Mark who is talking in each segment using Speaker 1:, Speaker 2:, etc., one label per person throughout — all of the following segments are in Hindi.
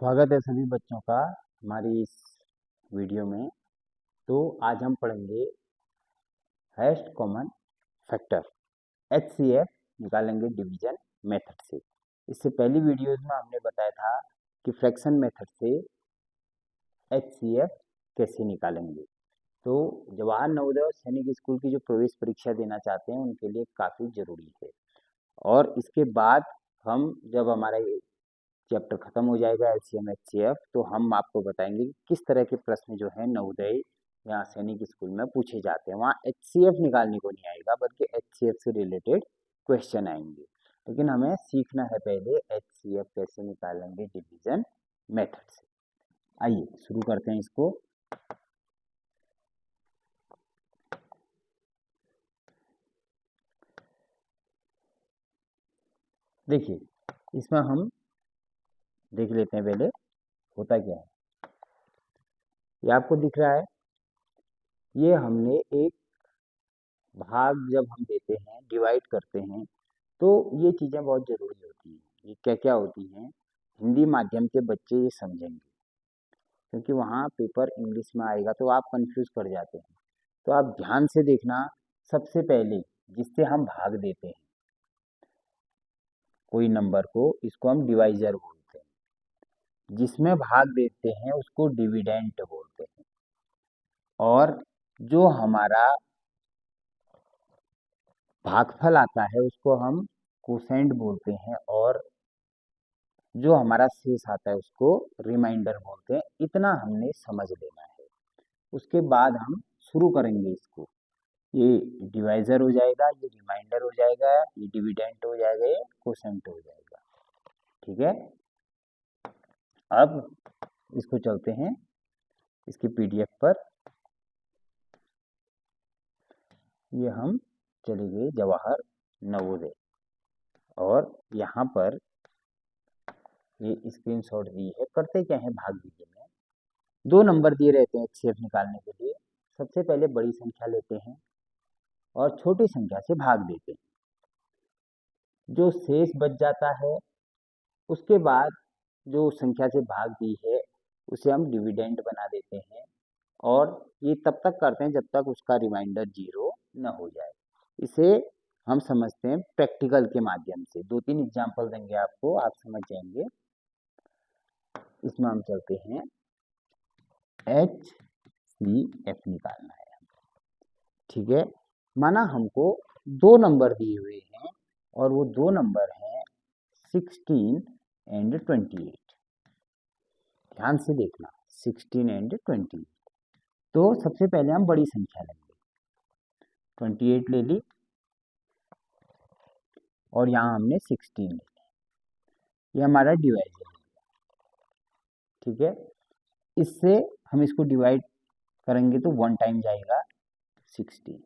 Speaker 1: स्वागत है सभी बच्चों का हमारी इस वीडियो में। तो आज हम पढ़ेंगे हाईएस्ट कॉमन फैक्टर HCF निकालेंगे डिवीजन मेथड से। इससे पहली वीडियोस में हमने बताया था कि फ्रैक्शन मेथड से HCF कैसे निकालेंगे। तो जवाहर नवोदय और सैनिक स्कूल की जो प्रवेश परीक्षा देना चाहते हैं उनके लिए काफ़ी ज़रूरी है। और इसके बाद हम जब हमारा चैप्टर खत्म हो जाएगा LCM HCF, तो हम आपको बताएंगे कि किस तरह के प्रश्न जो है नवोदय या सैनिक स्कूल में पूछे जाते हैं। वहाँ HCF निकालने को नहीं आएगा बल्कि HCF से रिलेटेड क्वेश्चन आएंगे। लेकिन हमें सीखना है पहले HCF कैसे निकालेंगे डिवीजन मेथड से। आइए शुरू करते हैं इसको। देखिए इसमें हम देख लेते हैं पहले होता क्या है। ये आपको दिख रहा है, ये हमने एक भाग जब हम देते हैं डिवाइड करते हैं तो ये चीज़ें बहुत ज़रूरी होती हैं। ये क्या क्या होती हैं, हिंदी माध्यम के बच्चे ये समझेंगे, क्योंकि वहाँ पेपर इंग्लिश में आएगा तो आप कंफ्यूज कर जाते हैं। तो आप ध्यान से देखना। सबसे पहले जिससे हम भाग देते हैं कोई नंबर को, इसको हम डिवाइजर बोलते हैं। जिसमें भाग देते हैं उसको डिविडेंट बोलते हैं। और जो हमारा भागफल आता है उसको हम कोसेंट बोलते हैं। और जो हमारा शेष आता है उसको रिमाइंडर बोलते हैं। इतना हमने समझ लेना है। उसके बाद हम शुरू करेंगे इसको। ये डिवाइजर हो जाएगा, ये रिमाइंडर हो जाएगा, ये डिविडेंट हो जाएगा, ये कोसेंट हो जाएगा। ठीक है, अब इसको चलते हैं इसकी PDF पर। ये हम चले गए जवाहर नवोदय और यहाँ पर ये स्क्रीनशॉट दी है। करते क्या है, भाग दीजिए में 2 नंबर दिए रहते हैं HCF निकालने के लिए। सबसे पहले बड़ी संख्या लेते हैं और छोटी संख्या से भाग देते हैं। जो शेष बच जाता है उसके बाद जो संख्या से भाग दी है उसे हम डिविडेंड बना देते हैं। और ये तब तक करते हैं जब तक उसका रिमाइंडर 0 न हो जाए। इसे हम समझते हैं प्रैक्टिकल के माध्यम से। 2-3 एग्जाम्पल देंगे आपको, आप समझ जाएंगे। इसमें हम चलते हैं, HCF निकालना है। ठीक है, माना हमको 2 नंबर दिए हुए हैं और वो 2 नंबर हैं 16 एंड 28। ध्यान से देखना, 16 एंड 28। तो सबसे पहले हम बड़ी संख्या लेंगे, 28 ले ली और यहाँ हमने 16 ले ली। ये हमारा डिवाइजर है। ठीक है, इससे हम इसको डिवाइड करेंगे तो 1 टाइम जाएगा 16।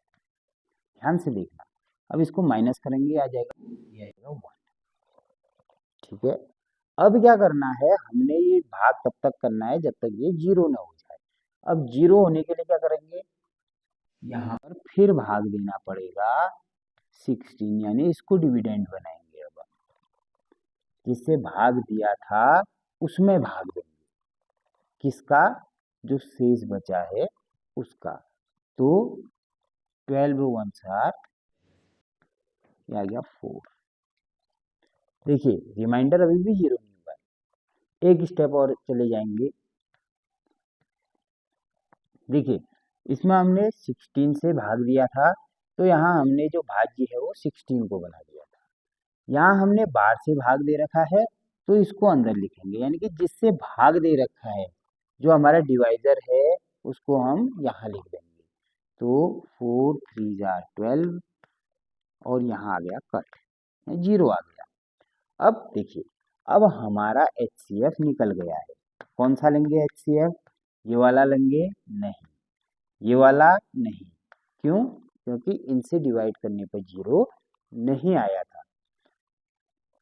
Speaker 1: ध्यान से देखना। अब इसको माइनस करेंगे, आ जाएगा, ये आएगा 1। ठीक है, अब क्या करना है, हमने ये भाग तब तक करना है जब तक ये 0 ना हो जाए। अब 0 होने के लिए क्या करेंगे, यहाँ पर फिर भाग देना पड़ेगा 16, यानी इसको डिविडेंड बनाएंगे। अब जिससे भाग दिया था उसमें भाग देंगे, किसका, जो शेष बचा है उसका। तो 12 1 आर, ये आ गया 4। देखिए रिमाइंडर अभी भी 0 नहीं हुआ है। एक स्टेप और चले जाएंगे। देखिए इसमें हमने 16 से भाग दिया था तो यहाँ हमने जो भाज्य है वो 16 को बना दिया था। यहाँ हमने बाहर से भाग दे रखा है तो इसको अंदर लिखेंगे, यानी कि जिससे भाग दे रखा है जो हमारा डिवाइजर है उसको हम यहाँ लिख देंगे। तो 4 3 जार 12 और यहाँ आ गया कट, 0 आ गया। अब देखिए, अब हमारा HCF निकल गया है। कौन सा लेंगे HCF, ये वाला लेंगे? नहीं, ये वाला नहीं। क्यों? क्योंकि इनसे डिवाइड करने पर 0 नहीं आया था।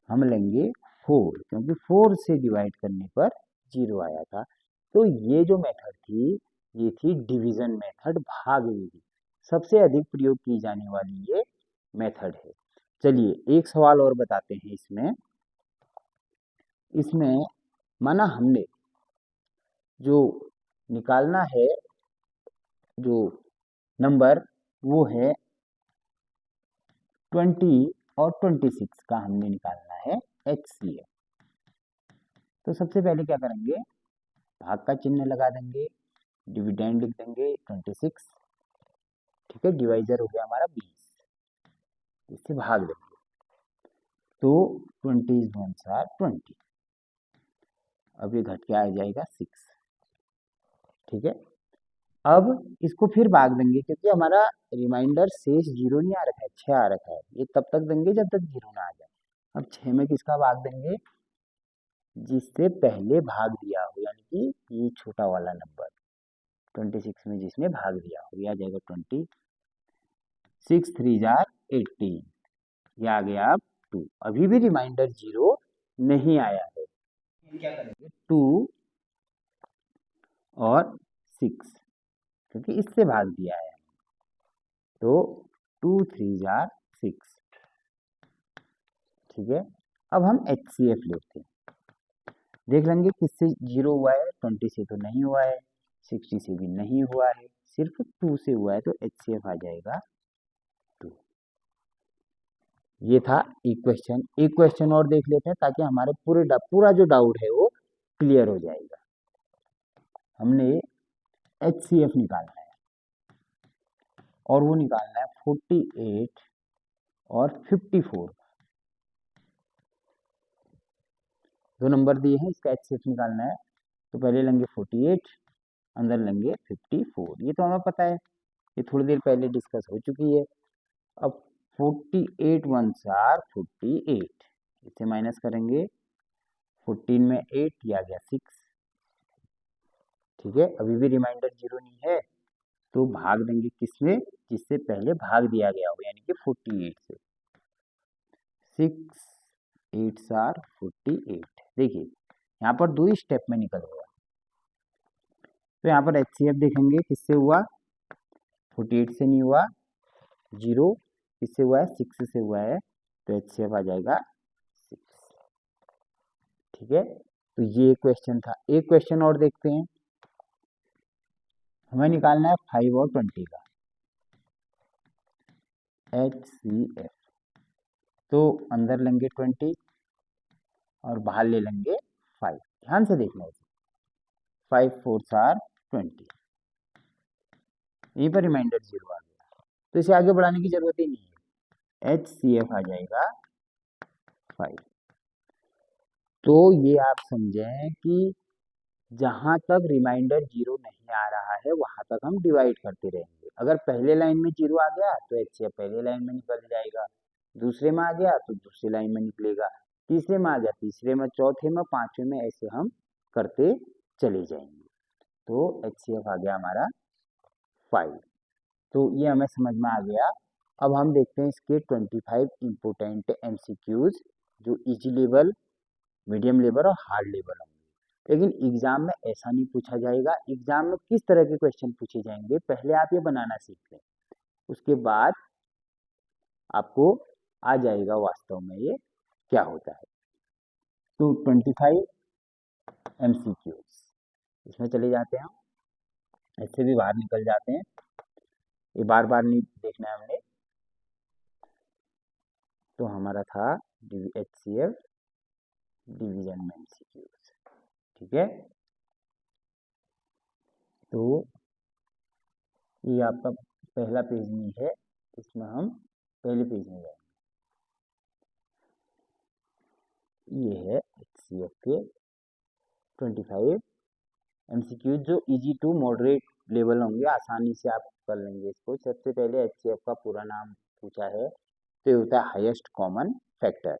Speaker 1: हम लेंगे 4, क्योंकि 4 से डिवाइड करने पर 0 आया था। तो ये जो मेथड थी ये थी डिवीजन मेथड, भाग विधि। सबसे अधिक प्रयोग की जाने वाली ये मेथड है। चलिए एक सवाल और बताते हैं इसमें। माना हमने जो निकालना है जो नंबर वो है 20 और 26 का हमने निकालना है HCF। तो सबसे पहले क्या करेंगे, भाग का चिन्ह लगा देंगे, डिविडेंड लिख देंगे 26, ठीक है, डिवाइजर हो गया हमारा 20, इससे भाग देंगे तो 20 1s are 20, अब ये घट के आ जाएगा 6, ठीक है। अब इसको फिर भाग देंगे क्योंकि हमारा रिमाइंडर शेष 0 नहीं आ रखा है, 6 आ रखा है, ये तब तक देंगे जब तक 0 ना आ जाए। अब 6 में किसका भाग देंगे, जिससे पहले भाग दिया हो, यानी कि ये छोटा वाला नंबर 26 में जिसने भाग दिया हो, ये आ जाएगा 20, 6 3 जार 18, ये आ गया अब 2। अभी भी रिमाइंडर 0 नहीं आया है, क्या करेंगे 2 और 6, क्योंकि इससे भाग दिया है, तो 2 3 जार 6, ठीक है। अब हम HCF लेते हैं, देख लेंगे किससे 0 हुआ है, 20 से तो नहीं हुआ है, 60 से भी नहीं हुआ है, सिर्फ 2 से हुआ है, तो HCF आ जाएगा 2। ये था एक क्वेश्चन। एक क्वेश्चन और देख लेते हैं ताकि हमारे पूरा जो डाउट है वो क्लियर हो जाएगा। हमने HCF निकालना है और वो निकालना है 48 और 54, दो नंबर दिए हैं, इसका HCF निकालना है। तो पहले लेंगे 48, अंदर लेंगे 54, ये तो हमें पता है, ये थोड़ी देर पहले डिस्कस हो चुकी है। अब 48 1s are 48, इसे माइनस करेंगे, 14 में 8, ये आ गया 6, ठीक है। अभी भी रिमाइंडर 0 नहीं है, तो भाग देंगे किसमें, जिससे पहले भाग दिया गया हो, यानी कि 48 से। 6 8s are 48, देखिए यहाँ पर 2 स्टेप में निकल गया। तो यहाँ पर HCF देखेंगे किससे हुआ, 48 से नहीं हुआ, 0 किससे हुआ है, 6 से हुआ है, तो HCF आ जाएगा 6, ठीक है। तो ये क्वेश्चन था। एक क्वेश्चन और देखते हैं, हमें निकालना है 5 और 20 का HCF। तो अंदर लेंगे 20 और बाहर ले लेंगे 5, ध्यान से देखना है, 5 4s are 20, यहीं पर रिमाइंडर 0 आ गया, तो इसे आगे बढ़ाने की जरूरत ही नहीं है, HCF आ जाएगा 5। तो ये आप समझें कि जहां तक रिमाइंडर 0 नहीं आ रहा है वहां तक हम डिवाइड करते रहेंगे। अगर पहले लाइन में 0 आ गया तो HCF पहले लाइन में निकल जाएगा, दूसरे में आ गया तो दूसरी लाइन में निकलेगा, तीसरे में आ गया तीसरे में, चौथे में, पांचवें में, ऐसे हम करते चले जाएंगे। तो HCF आ गया हमारा 5। तो ये हमें समझ में आ गया। अब हम देखते हैं इसके 25 इम्पोर्टेंट MCQs जो इजी लेवल, मीडियम लेवल और हार्ड लेवल होंगे। लेकिन एग्जाम में ऐसा नहीं पूछा जाएगा। एग्जाम में किस तरह के क्वेश्चन पूछे जाएंगे, पहले आप ये बनाना सीख लें, उसके बाद आपको आ जाएगा वास्तव में ये क्या होता है। तो 25 MCQs इसमें चले जाते हैं हम, ऐसे भी बाहर निकल जाते हैं, ये बार बार नहीं देखना है हमने। तो हमारा था HCF डिवीजन में MCQs, ठीक है। तो ये आपका पहला पेज नहीं है, इसमें हम पहले पेज में जाएंगे। ये है HCF के 25 MCQ जो इजी टू मॉडरेट लेवल होंगे, आसानी से आप कर लेंगे इसको। सबसे पहले HCF का पूरा नाम पूछा है, तो ये होता है हाईएस्ट कॉमन फैक्टर।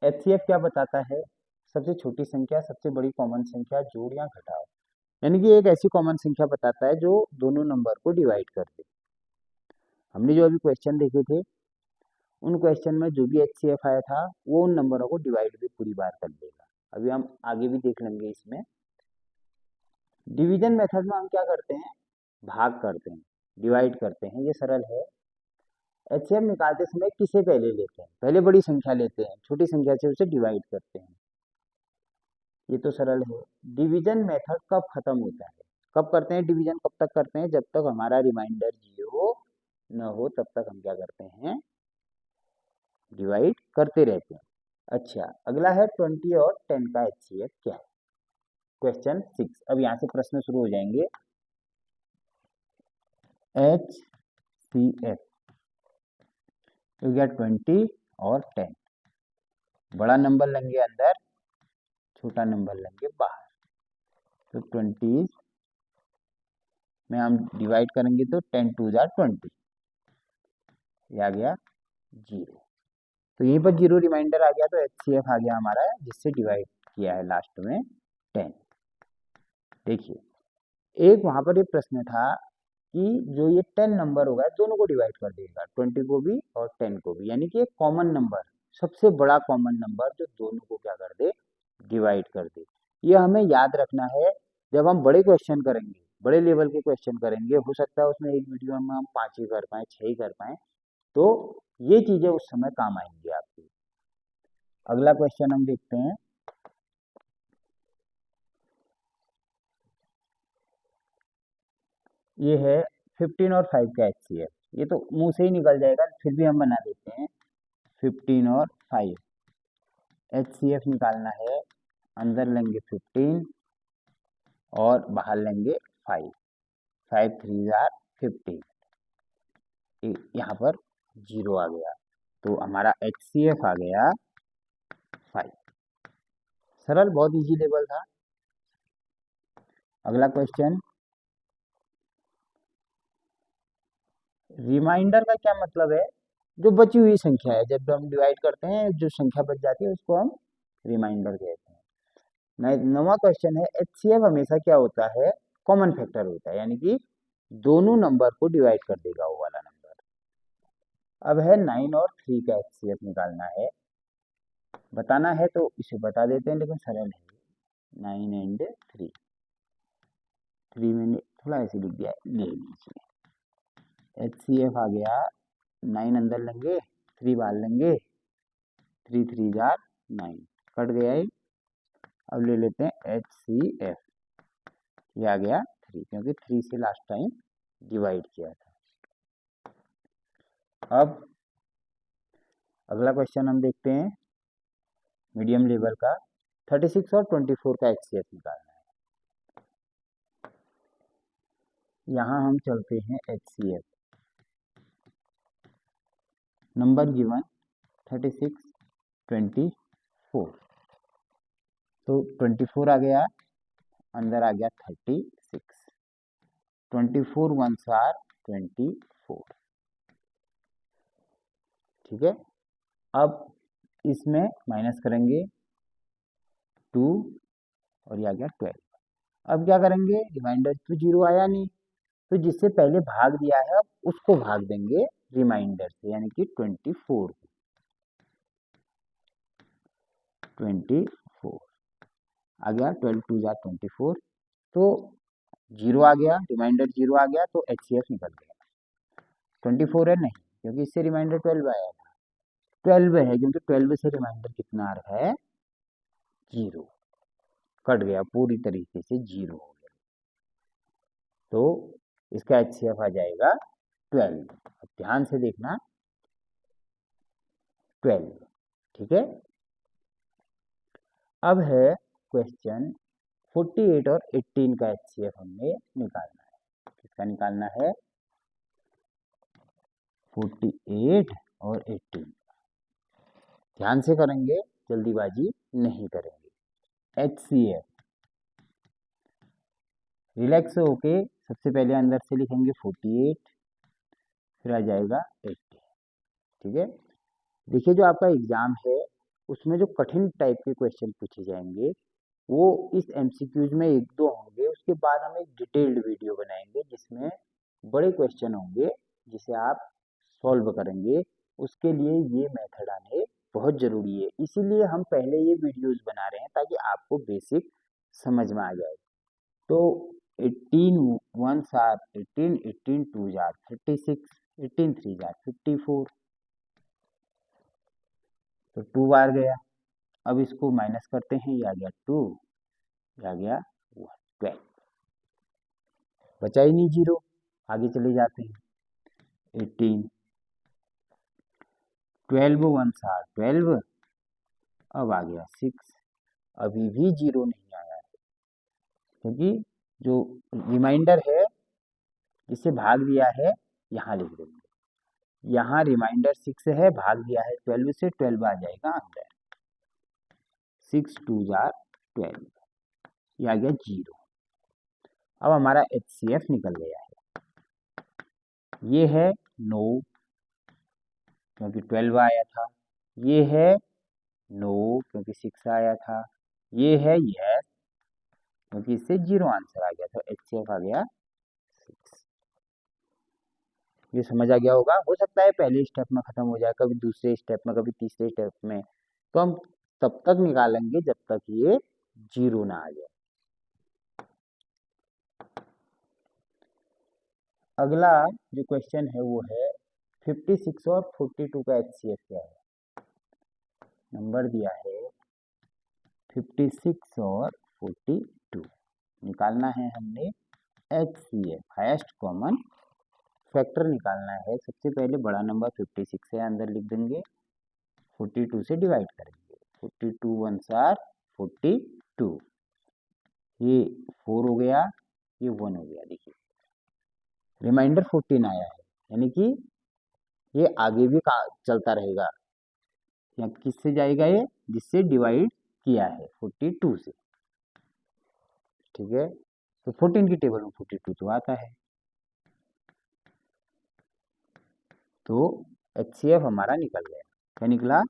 Speaker 1: HCF क्या बताता है, सबसे छोटी संख्या सबसे बड़ी कॉमन संख्या जोड़ या घटाओ, यानी कि एक ऐसी कॉमन संख्या बताता है जो दोनों नंबर को डिवाइड कर दे। हमने जो अभी क्वेश्चन देखे थे उन क्वेश्चन में जो भी HCF आया था वो उन नंबरों को डिवाइड भी पूरी बार कर देगा। अभी हम आगे भी देख लेंगे। इसमें डिवीजन मेथड में हम क्या करते हैं, भाग करते हैं, डिवाइड करते हैं, ये सरल है। HCF निकालते समय किसे पहले लेते हैं, पहले बड़ी संख्या लेते हैं, छोटी संख्या से उसे डिवाइड करते हैं। ये तो सरल है। डिवीजन मेथड कब खत्म होता है? कब करते हैं डिवीजन? कब तक करते हैं? जब तक हमारा रिमाइंडर 0 न हो तब तक हम क्या करते हैं? डिवाइड करते रहते हैं। अच्छा, अगला है 20 और 10 का एचसीएफ क्या है? क्वेश्चन 6। अब यहाँ से प्रश्न शुरू हो जाएंगे। एच सी एफ तो क्या 20 और 10, बड़ा नंबर लेंगे अंदर, छोटा नंबर लेंगे बाहर। तो 20 में हम डिवाइड करेंगे तो 10 2 जा 20, ये आ गया 0। तो यहीं पर 0 रिमाइंडर आ गया, तो एचसीएफ आ गया हमारा, जिससे डिवाइड किया है लास्ट में 10। देखिए एक वहां पर एक प्रश्न था कि जो ये 10 नंबर होगा दोनों को डिवाइड कर देगा, 20 को भी और 10 को भी, यानी कि एक कॉमन नंबर, सबसे बड़ा कॉमन नंबर जो दोनों को क्या कर दे? डिवाइड कर दे। ये हमें याद रखना है। जब हम बड़े क्वेश्चन करेंगे, बड़े लेवल के क्वेश्चन करेंगे, हो सकता है उसमें एक वीडियो में हम 5 ही कर पाए, 6 ही कर पाए, तो ये चीजें उस समय काम आएंगी आपकी। अगला क्वेश्चन हम देखते हैं। ये है 15 और 5 का एचसीएफ। ये तो मुंह से ही निकल जाएगा, फिर भी हम बना देते हैं। 15 और 5 एचसीएफ निकालना है। अंदर लेंगे 15 और बाहर लेंगे 5। 5 3 जार 15, यहाँ पर 0 आ गया, तो हमारा एचसीएफ आ गया 5। सरल, बहुत इजी लेवल था। अगला क्वेश्चन, रिमाइंडर का क्या मतलब है? जो बची हुई संख्या है, जब हम डिवाइड करते हैं जो संख्या बच जाती है उसको हम रिमाइंडर कहते हैं। नवा क्वेश्चन है, एचसीएफ हमेशा क्या होता है? कॉमन फैक्टर होता है, यानी कि दोनों नंबर को डिवाइड कर देगा वो वाला नंबर। अब है 9 और 3 का एचसीएफ निकालना है। बताना है तो इसे बता देते हैं, लेकिन सरल है। 9 एंड 3, 3 मैंने थोड़ा ऐसे लिख दिया, ले लीजिए। एचसीएफ आ गया, 9 अंदर लेंगे, 3 बाहर लेंगे, 3 3 जार 9, कट गया ही। अब ले लेते हैं एचसीएफ, ये आ गया 3, क्योंकि 3 से लास्ट टाइम डिवाइड किया था। अब अगला क्वेश्चन हम देखते हैं मीडियम लेवल का। 36 और 24 का एचसीएफ निकालना है। यहाँ हम चलते हैं एचसीएफ। नंबर गिवन 36 24, तो 24 आ गया, अंदर आ गया 36। 24 1s आर 24, ठीक है। अब इसमें माइनस करेंगे 2 और ये आ गया 12। अब क्या करेंगे? रिमाइंडर तो 0 आया नहीं, तो जिससे पहले भाग दिया है अब उसको भाग देंगे रिमाइंडर से, यानी कि 24 आ गया। 12 2 जा 24, तो 0 आ गया, रिमाइंडर 0 आ गया, तो एचसीएफ निकल गया। 24 है नहीं, क्योंकि इससे रिमाइंडर 12 आया था। 12 है क्योंकि 12 से रिमाइंडर कितना आ रहा है? 0, कट गया, पूरी तरीके से 0 हो गया, तो इसका एचसीएफ आ जाएगा 12। अब ध्यान से देखना, 12, ठीक है। अब है क्वेश्चन 48 और 18 का एचसीएफ हमें निकालना है। किसका निकालना है? 48 और 18। ध्यान से करेंगे, जल्दीबाजी नहीं करेंगे। एचसीएफ रिलैक्स होके सबसे पहले अंदर से लिखेंगे 48, फिर आ जाएगा 80, ठीक है। देखिए जो आपका एग्जाम है उसमें जो कठिन टाइप के क्वेश्चन पूछे जाएंगे वो इस एमसीक्यूज में एक दो होंगे, उसके बाद हम एक डिटेल्ड वीडियो बनाएंगे जिसमें बड़े क्वेश्चन होंगे जिसे आप सॉल्व करेंगे। उसके लिए ये मेथड आने बहुत ज़रूरी है, इसीलिए हम पहले ये वीडियोस बना रहे हैं ताकि आपको बेसिक समझ में आ जाए। तो 18 1s are 18, 18 2s are 36, 18 3s are 54, तो 2 बार गया। अब इसको माइनस करते हैं, ये आ गया 2, आ गया 12, बचा ही नहीं जीरो। आगे चले जाते हैं 18, 12 1 12, अब आ गया 6, अभी भी जीरो नहीं आया है, क्योंकि जो रिमाइंडर है जिसे भाग दिया है यहाँ लिख देंगे। यहाँ रिमाइंडर 6 है, भाग दिया है 12 से, 12 आ जाएगा अंदर, 6 2 12, ये आ गया जीरो। अब हमारा HCF निकल गया है। ये है 9, क्योंकि 12 आया था। ये है 9, क्योंकि 6 आया था। ये है यस, क्योंकि इससे जीरो आंसर आ गया, तो HCF आ गया 6। ये समझ आ गया होगा। हो सकता है पहले स्टेप में खत्म हो जाए, कभी दूसरे स्टेप में, कभी तीसरे स्टेप में, तो हम तब तक निकालेंगे जब तक ये जीरो ना आ जाए। अगला जो क्वेश्चन है वो है 56 और 42 का HCF क्या है। नंबर दिया है 56 और 42, निकालना है हमने HCF, हाईएस्ट कॉमन फैक्टर निकालना है। सबसे पहले बड़ा नंबर 56 है, अंदर लिख देंगे, 42 से डिवाइड करेंगे, 42 1 42, ये 4 हो गया, ये 1 हो गया। देखिए रिमाइंडर 14 आया है, यानी कि ये आगे भी चलता रहेगा। या किससे जाएगा ये, जिससे डिवाइड किया है 42 से, ठीक है। तो 14 की टेबल में 42 तो आता है, तो HCF हमारा निकल गया। क्या निकला,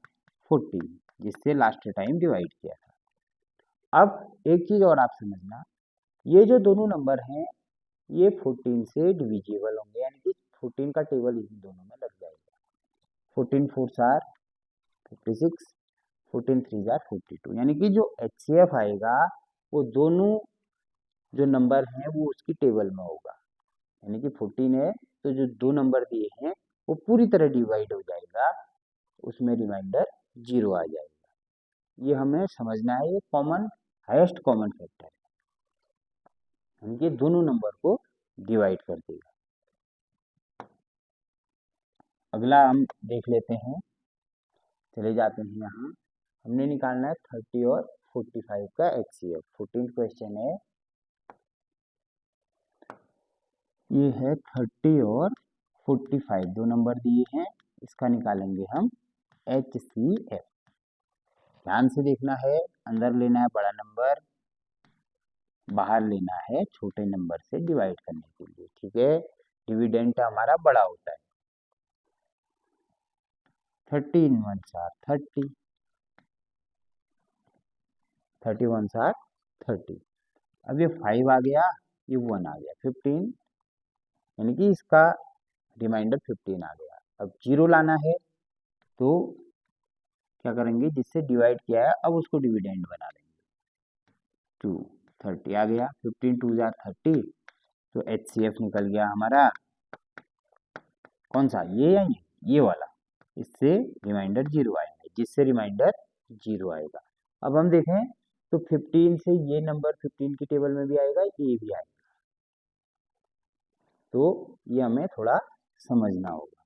Speaker 1: 14, जिससे लास्ट टाइम डिवाइड किया था। अब एक चीज और आप समझना, ये जो दोनों नंबर हैं ये 14 से डिविजिबल होंगे, यानी कि 14 का टेबल इन दोनों में लग जाएगा। 14 4 56, 14 3 42, यानी कि जो HCF आएगा वो दोनों जो नंबर हैं वो उसकी टेबल में होगा। यानी कि 14 है तो जो दो नंबर दिए हैं वो पूरी तरह डिवाइड हो जाएगा, उसमें रिमाइंडर जीरो आ जाएगा। ये हमें समझना है, ये कॉमन, हाईएस्ट कॉमन फैक्टर है, यानी कि दोनों नंबर को डिवाइड कर देगा। अगला हम देख लेते हैं, चले जाते हैं यहाँ। हमने निकालना है 30 और 45 का HCF। 14 क्वेश्चन है, ये है 30 और 45, दो नंबर दिए हैं, इसका निकालेंगे हम HCF। ध्यान से देखना है, अंदर लेना है बड़ा नंबर, बाहर लेना है छोटे नंबर से डिवाइड करने के लिए, ठीक है। डिविडेंट हमारा बड़ा होता है। 30 × 1 = 30, 30 1 = 30। अब ये 5 आ गया, ये 1 आ गया, 15, यानी कि इसका रिमाइंडर 15 आ गया। अब जीरो लाना है तो क्या करेंगे, जिससे डिवाइड किया है अब उसको डिविडेंड बना देंगे। 2 30 आ गया, 15 2 = 30, तो HCF निकल गया हमारा कौन सा, ये या ये वाला। इससे रिमाइंडर जीरो आएंगे, जिससे रिमाइंडर जीरो आएगा। अब हम देखें तो 15 से ये नंबर 15 की टेबल में भी आएगा, ये भी आएगा, तो ये हमें थोड़ा समझना होगा।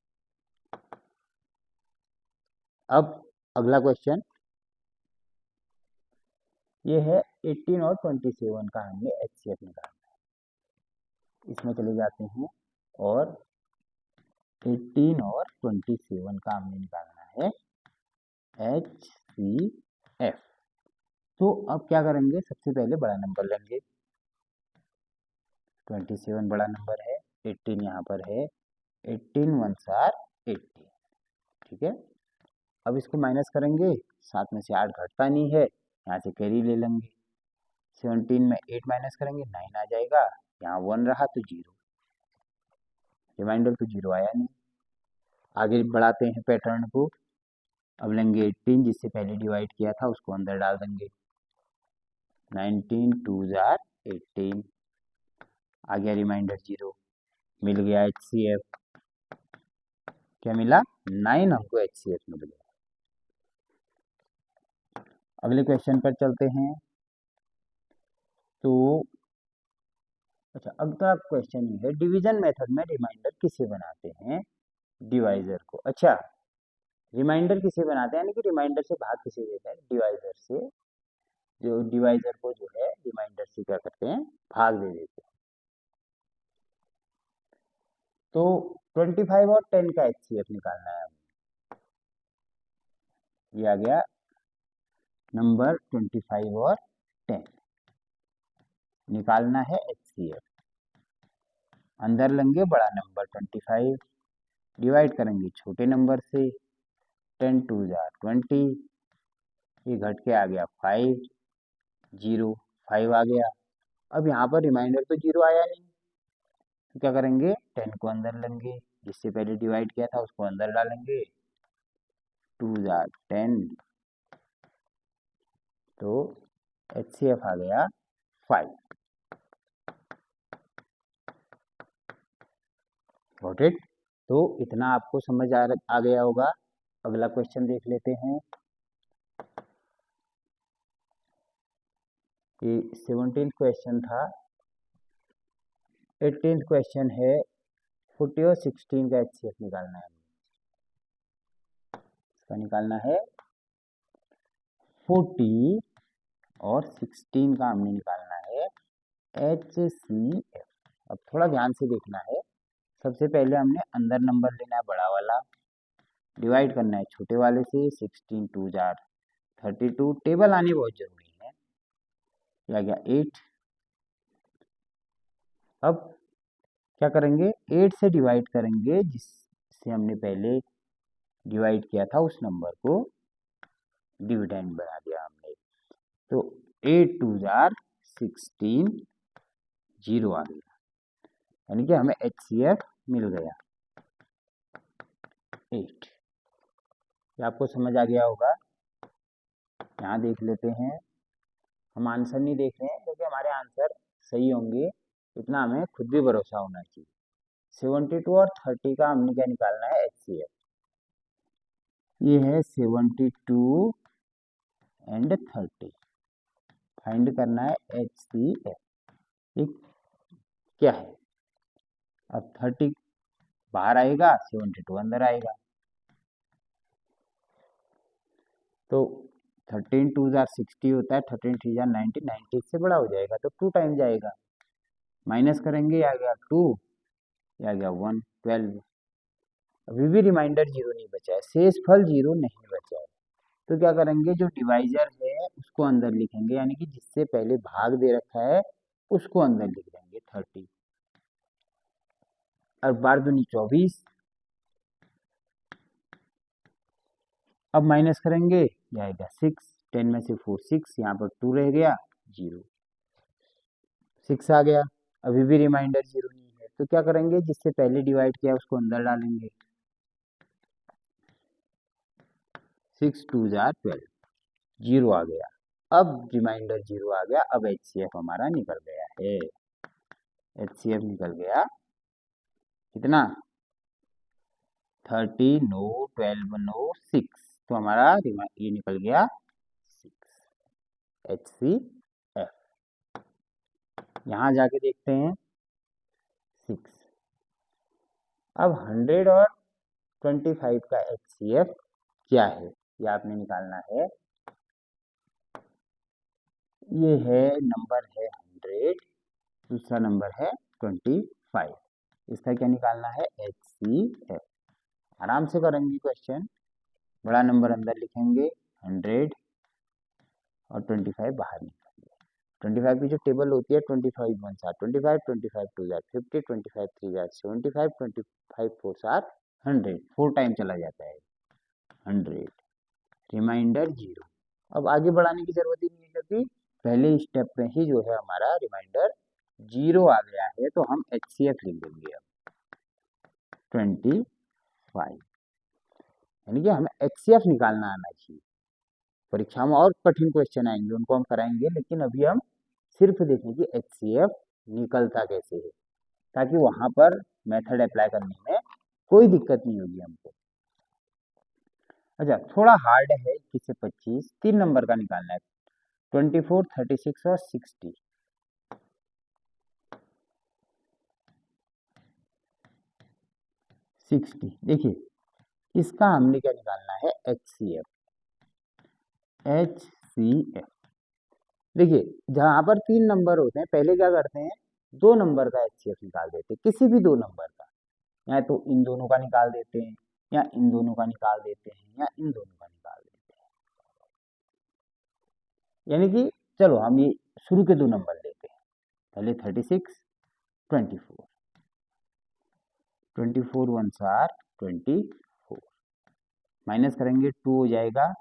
Speaker 1: अब अगला क्वेश्चन ये है 18 और 27 का हमने HCF निकालना है। इसमें चले जाते हैं और 18 और 27 का हमने निकालना है HCF। तो अब क्या करेंगे, सबसे पहले बड़ा नंबर लेंगे, 27 बड़ा नंबर है, 18 यहाँ पर है, 18 1 = 18, ठीक है। अब इसको माइनस करेंगे, साथ में से 8 घटता नहीं है, यहाँ से कैरी ले लेंगे। 17 में 8 माइनस करेंगे, 9 आ जाएगा, यहाँ 1 रहा तो जीरो, रिमाइंडर तो जीरो आया नहीं। आगे बढ़ाते हैं पैटर्न को, अब लेंगे 18, जिससे पहले डिवाइड किया था उसको अंदर डाल देंगे, 19 2 = 18, आ गया रिमाइंडर जीरो, मिल गया HCF। क्या मिला, 9 हमको HCF मिल गया। अगले क्वेश्चन पर चलते हैं। तो अच्छा, अगला क्वेश्चन ये है, डिवीजन मेथड में रिमाइंडर किसे बनाते हैं? डिवाइजर को। अच्छा, रिमाइंडर किसे बनाते हैं, यानी कि रिमाइंडर से भाग किसे देते हैं? डिवाइजर से। जो डिवाइजर को जो है रिमाइंडर से क्या करते हैं? भाग दे देते हैं। तो 25 और 10 का एचसीएफ निकालना है हमें। ये आ गया नंबर 25 और 10 निकालना है एचसीएफ। अंदर लेंगे बड़ा नंबर 25, डिवाइड करेंगे छोटे नंबर से, 10 टू जार 20, ये घट के आ गया 5, 0, 5 आ गया। अब यहाँ पर रिमाइंडर तो 0 आया नहीं, तो क्या करेंगे? 10 को अंदर लेंगे, जिससे पहले डिवाइड किया था उसको अंदर डालेंगे, 2 जार 10, तो एचसीएफ आ गया 5। Got it? तो इतना आपको समझ आ गया होगा। अगला क्वेश्चन देख लेते हैं। ये 17th क्वेश्चन था। 18th क्वेश्चन है, 40 और 16 का एचसीएफ निकालना है। इसका निकालना है 40 और 16 का हमने निकालना है एचसीएफ। अब थोड़ा ध्यान से देखना है। सबसे पहले हमने अंदर नंबर लेना है बड़ा वाला, डिवाइड करना है छोटे वाले से, 16 टू जार 32, टेबल आनी बहुत जरूरी है। ये आ गया 8। अब क्या करेंगे? 8 से डिवाइड करेंगे जिससे हमने पहले डिवाइड किया था उस नंबर को डिविडेंड बना दिया हमने। तो 8 टू जार 16, 0 आ गया, यानी कि हमें एचसीएफ मिल गया 8। ये आपको समझ आ गया होगा। यहाँ देख लेते हैं। हम आंसर नहीं देख रहे हैं क्योंकि हमारे आंसर सही होंगे, इतना हमें खुद भी भरोसा होना चाहिए। 72 और 30 का हमने क्या निकालना है? एचसीएफ। ये है 72 एंड 30, फाइंड करना है एचसीएफ। ये क्या है? अब 30 बाहर आएगा, 72 अंदर आएगा, तो 13 टू जार 60 होता है, 13 थ्री जार 90, 90 से बड़ा हो जाएगा तो 2 टाइम जाएगा। माइनस करेंगे, आ गया 2, आ गया 1, 12। अभी भी रिमाइंडर 0 नहीं बचा है, शेष फल 0 नहीं बचा है। तो क्या करेंगे? जो डिवाइजर है उसको अंदर लिखेंगे, यानी कि जिससे पहले भाग दे रखा है उसको अंदर लिख देंगे 30। और बार दूनी 24। अब माइनस करेंगे, ये आएगा 6, 10 में से 4 6, यहाँ पर 2 रह गया, 0, 6 आ गया। अभी भी रिमाइंडर 0 नहीं है, तो क्या करेंगे? जिससे पहले डिवाइड किया उसको अंदर डालेंगे, 6 टू जार 12, 0 आ गया। अब रिमाइंडर 0 आ गया, अब एचसीएफ हमारा निकल गया है। एचसीएफ निकल गया कितना? 30 नो, 12 नो, 6, तो हमारा ये निकल गया 6 एचसीएफ। यहाँ जाके देखते हैं 6। अब 100 और 25 का एचसीएफ क्या है, ये आपने निकालना है। ये है नंबर है 100, दूसरा नंबर है 25, इसका क्या निकालना है? एचसीएफ। आराम से करेंगे क्वेश्चन। बड़ा नंबर अंदर लिखेंगे 100 और 25 बाहर निकालेंगे। 25 की जो टेबल होती है, 25 1 jar 25, 25 2 jar 50, 25 3 jar 75, 25 4 jar 100, 4 time चला जाता है 100, रिमाइंडर 0। अब आगे बढ़ाने की जरूरत ही नहीं है क्योंकि पहले स्टेप में ही जो है हमारा रिमाइंडर 0 आ गया है, तो हम एचसीएफ लिख देंगे अब 25, यानी कि हमें एचसीएफ निकालना आना चाहिए। परीक्षा में और कठिन क्वेश्चन आएंगे, उनको हम कराएंगे, लेकिन अभी हम सिर्फ देखें कि एचसीएफ निकलता कैसे है, ताकि वहां पर मेथड अप्लाई करने में कोई दिक्कत नहीं होगी हमको। अच्छा, थोड़ा हार्ड है, 21 से 25, 3 नंबर का निकालना है, 24, 36 और 60। 60। देखिए इसका हमने क्या निकालना है, HCF। देखिए जहां पर 3 नंबर होते हैं पहले क्या करते हैं, 2 नंबर का HCF निकाल देते हैं, किसी भी 2 नंबर का, या तो इन दोनों का निकाल देते हैं, या इन दोनों का निकाल देते हैं, या इन दोनों का निकाल देते हैं। यानी कि चलो हम ये शुरू के 2 नंबर लेते हैं, पहले 36, 24। 24 1 आर 24, माइनस करेंगे 2 हो जाएगा,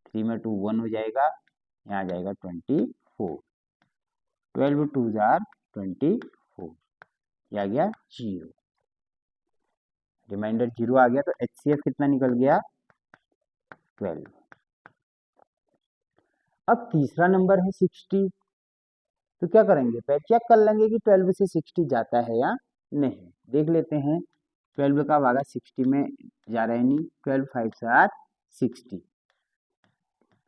Speaker 1: 3 में 2 1 हो जाएगा, यहाँ आ जाएगा 24। 12 2 आर 24, ये आ गया 0, रिमाइंडर 0 आ गया, तो HCF कितना निकल गया, 12। अब तीसरा नंबर है 60, तो क्या करेंगे, पहले चेक कर लेंगे कि 12 से 60 जाता है या नहीं, देख लेते हैं। 12 का भागा 60 में जा रहा है नहीं, 12 5 7 60,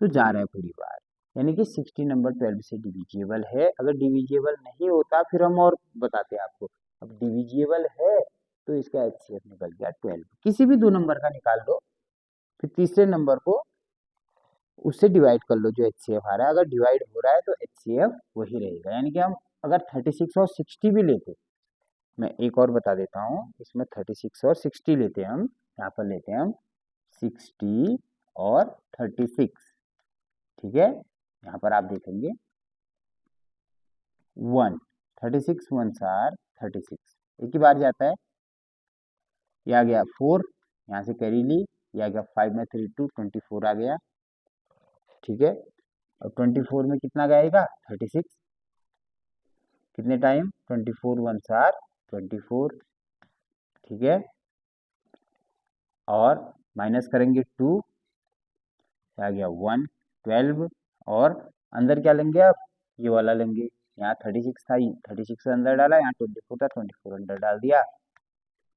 Speaker 1: तो जा रहा है पूरी बार, यानी कि 60 नंबर 12 से डिविजिबल है। अगर डिविजिबल नहीं होता फिर हम और बताते आपको, अब डिविजिबल है तो इसका HCF निकल गया 12। किसी भी 2 नंबर का निकाल लो, फिर तीसरे नंबर को उससे डिवाइड कर लो जो HCF आ रहा है, अगर डिवाइड हो रहा है तो HCF वही रहेगा। यानी कि हम अगर 36 और 60 भी लेते, मैं एक और बता देता हूँ, इसमें 36 और 60 लेते हैं हम, यहाँ पर लेते हैं हम 60 और 36, ठीक है। यहाँ पर आप देखेंगे 1, 36 1 आर 36, एक ही बार जाता है, ये आ गया 4, यहाँ से कैरी ली, ये आ गया 5 में 3 2 24 आ गया, ठीक है। और 24 में कितना जाएगा, 36, कितने टाइम, 24 1 आर 24, ठीक है। और माइनस करेंगे 2, आ गया 1 12, और अंदर क्या लेंगे आप, ये वाला लेंगे, यहाँ 36 था, 36 अंदर डाला, यहाँ 24 था, 24 अंदर डाल दिया,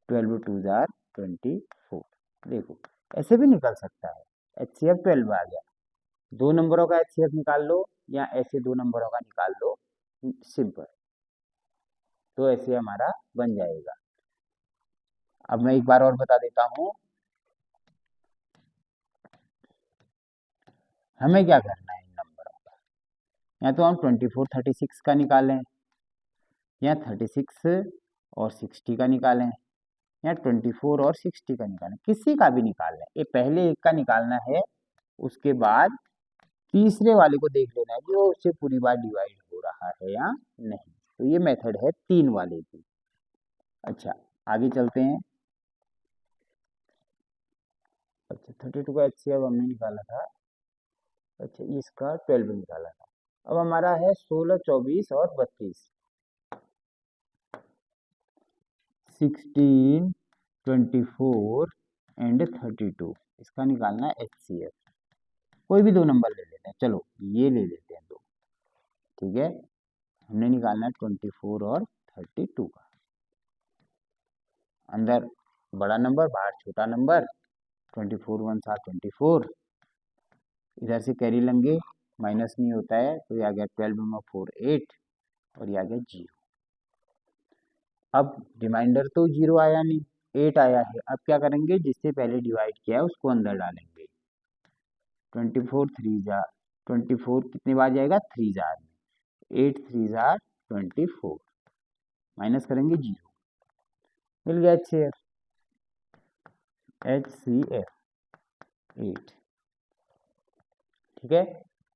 Speaker 1: 12 2 आर 24। देखो ऐसे भी निकल सकता है, HCF 12 आ गया। 2 नंबरों का HCF निकाल लो, या ऐसे 2 नंबरों का निकाल लो, सिंपल, तो ऐसे हमारा बन जाएगा। अब मैं एक बार और बता देता हूँ, हमें क्या करना है इन नंबरों का, या तो हम 24 36 का निकालें, या 36 और 60 का निकालें, या 24 और 60 का निकालें, किसी का भी निकाल लें। ये पहले एक का निकालना है, उसके बाद तीसरे वाले को देख लेना है कि वो उससे पूरी बार डिवाइड हो रहा है या नहीं। तो ये मेथड है 3 वाले की। अच्छा आगे चलते हैं। अच्छा 32 का HCF हमने निकाला था, अच्छा इसका 12 निकाला था। अब हमारा है 16 24 और 32, 16 24 एंड 32, इसका निकालना है HCF। कोई भी 2 नंबर ले लेते हैं, चलो ये ले लेते हैं 2, ठीक है। हमने निकालना है 24 और 32 का, अंदर बड़ा नंबर बाहर छोटा नंबर, 24 1 7 24, इधर से कैरी लेंगे, माइनस नहीं होता है, तो ये आ गया 12 में 4 8, और ये आ गया 0। अब रिमाइंडर तो 0 आया नहीं, 8 आया है। अब क्या करेंगे, जिससे पहले डिवाइड किया है उसको अंदर डालेंगे, 24 3 जार 24 कितने बार जाएगा, 3 जार में, 8 3 जार 24, माइनस करेंगे 0, मिल गया HCF 8, ठीक है।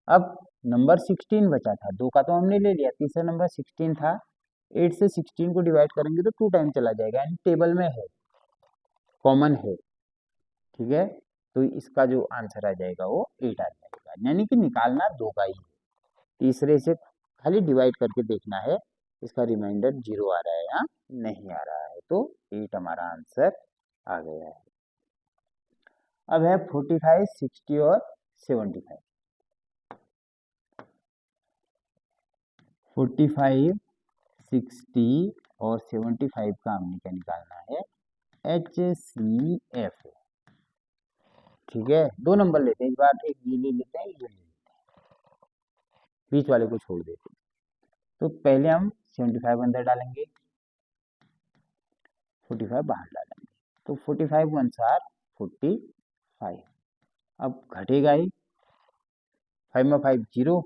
Speaker 1: अब नंबर 16 बचा था, 2 का तो हमने ले लिया, तीसरा नंबर 16 था, 8 से 16 को डिवाइड करेंगे तो 2 टाइम चला जाएगा, यानी टेबल में है, कॉमन है, ठीक है। तो इसका जो आंसर आ जाएगा वो 8 आ जाएगा, यानी कि निकालना 2 का ही है, तीसरे से खाली डिवाइड करके देखना है इसका रिमाइंडर 0 आ रहा है या नहीं आ रहा है, तो 8 हमारा आंसर आ गया है। अब है 45 60 और 75, 45 60 और 75 का हमने क्या निकालना है, HCF, ठीक है। 2 नंबर लेते हैं, इस बार एक ये ले लेते हैं, ये ले लेते हैं, बीच वाले को छोड़ देते हैं। तो पहले हम 75 अंदर डालेंगे, 45 बाहर डालेंगे, तो 45 1s आर 45। अब घटेगा ही, 5 में 5 0,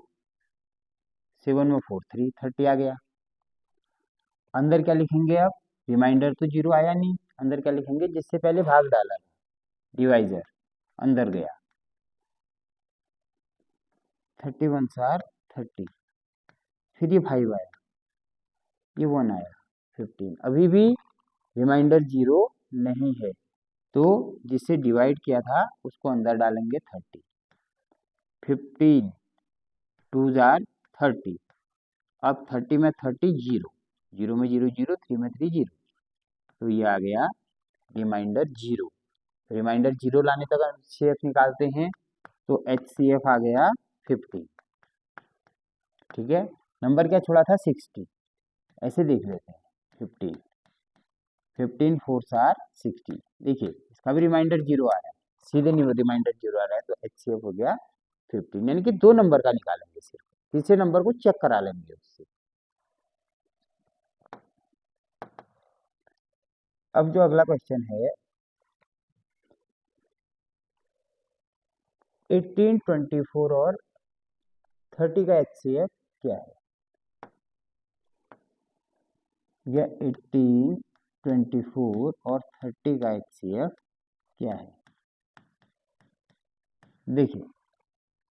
Speaker 1: 7 में 4 3, 30 आ गया। अंदर क्या लिखेंगे अब, रिमाइंडर तो 0 आया नहीं, अंदर क्या लिखेंगे, जिससे पहले भाग डाला, डिवाइजर अंदर गया, 30 1s आर 30, फिर ये 5 आया, ये 1 आया, 15। अभी भी रिमाइंडर 0 नहीं है, तो जिससे डिवाइड किया था उसको अंदर डालेंगे 30, 15 2s आर 30। अब 30 में 30 0, 0 में 0 0, 3 में 3 0, तो ये आ गया रिमाइंडर 0। रिमाइंडर 0 लाने तक HCF निकालते हैं, तो HCF आ गया 50। ठीक है, नंबर क्या छोड़ा था, 60, ऐसे देख लेते हैं, 15 15 4s आर 60। देखिए इसका भी रिमाइंडर 0 आ रहा है, सीधे नहीं रिमाइंडर 0 आ रहा है, तो HCF हो गया 15। यानी कि 2 नंबर का निकालेंगे, सिर्फ तीसरे नंबर को चेक करा लेंगे उससे। अब जो अगला क्वेश्चन है, 18 24 और 30 का HCF क्या है। यह 18 24 और 30 का HCF क्या है। देखिए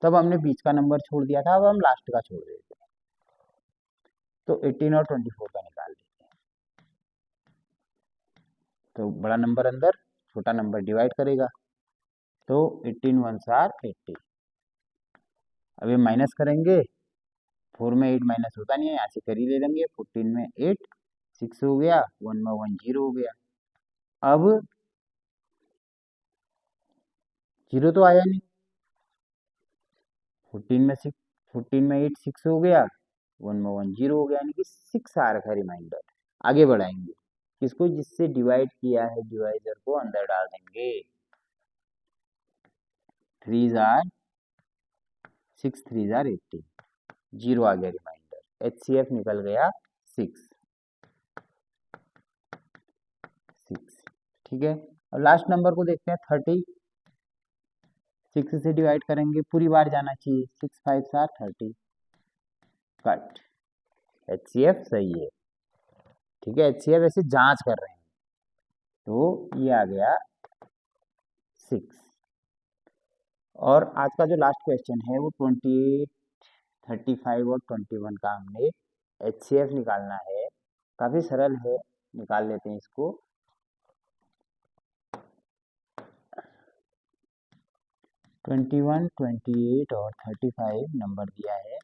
Speaker 1: तब हमने बीच का नंबर छोड़ दिया था, अब हम लास्ट का छोड़ देते हैं, तो 18 और 24 का निकाल देते हैं। तो बड़ा नंबर अंदर, छोटा नंबर डिवाइड करेगा, तो 18 1s आर 80। अब ये माइनस करेंगे, 4 में 8 माइनस होता नहीं है, यहाँ से करी ले लेंगे, 14 में 8 6 हो गया, 1 में 1 0 हो गया। अब 0 तो आया नहीं, 14 में 6, 14 में 8 6 हो गया, 1 में 1 0 हो गया, यानी कि 6 आ रखा है रिमाइंडर। आगे बढ़ाएंगे किसको, जिससे डिवाइड किया है डिवाइजर को अंदर डाल देंगे, 3s आर 6 3s आर 80, 0 आ गया रिमाइंडर, HCF निकल गया 6 6। ठीक है, अब लास्ट नंबर को देखते हैं, 30, 6 से डिवाइड करेंगे, पूरी बार जाना चाहिए, 6 5s आर 30, कट, HCF सही है। ठीक है, HCF ऐसे जांच कर रहे हैं, तो ये आ गया 6। और आज का जो लास्ट क्वेश्चन है वो 28 35 और 21 का हमने HCF निकालना है। काफ़ी सरल है, निकाल लेते हैं इसको। 21 28 और 35 नंबर दिया है,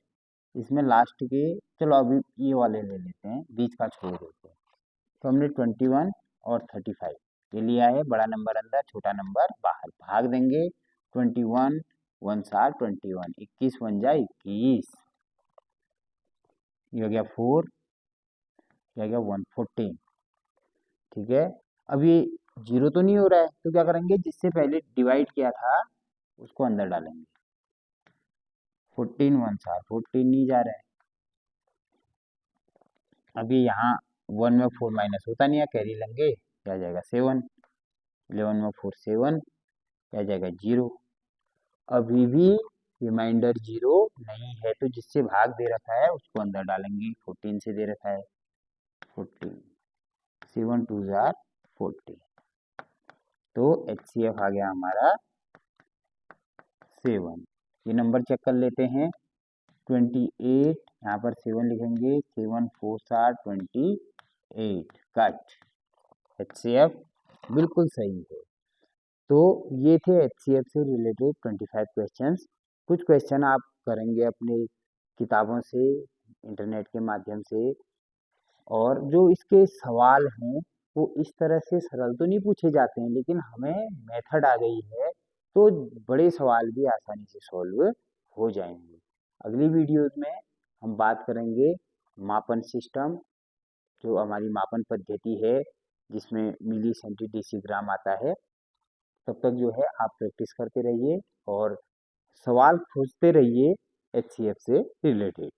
Speaker 1: इसमें लास्ट के, चलो अभी ये वाले ले लेते हैं, बीच का छोड़ देते हैं। तो हमने 21 और 35 ये लिया है, बड़ा नंबर अंदर, छोटा नंबर बाहर, भाग देंगे, 21 1s आर 21, 21 1 जा 21, ये हो गया 4, ये हो गया 1 14। ठीक है, अब ये 0 तो नहीं हो रहा है, तो क्या करेंगे, जिससे पहले डिवाइड किया था उसको अंदर डालेंगे, 14 1s आर 14 नहीं जा रहा है। अभी यहाँ 1 में 4 माइनस होता नहीं है, कैरी लेंगे, क्या जाएगा 7, 11 में 4 7, क्या जाएगा 0। अभी भी रिमाइंडर 0 नहीं है, तो जिससे भाग दे रखा है उसको अंदर डालेंगे, 14 से दे रखा है, 14 7 2s आर 40, तो HCF आ गया हमारा 7। ये नंबर चेक कर लेते हैं, 28, यहाँ पर 7 लिखेंगे, 7 4s आर 28, कट, HCF बिल्कुल सही है। तो ये थे HCF से रिलेटेड 25 क्वेश्चंस। कुछ क्वेश्चन आप करेंगे अपने किताबों से, इंटरनेट के माध्यम से, और जो इसके सवाल हैं वो इस तरह से सरल तो नहीं पूछे जाते हैं, लेकिन हमें मेथड आ गई है, तो बड़े सवाल भी आसानी से सॉल्व हो जाएंगे। अगली वीडियोज में हम बात करेंगे मापन सिस्टम, जो हमारी मापन पद्धति है, जिसमें मिली सेंटीडेसिग्राम आता है। तब तक जो है आप प्रैक्टिस करते रहिए और सवाल खोजते रहिए HCF से रिलेटेड।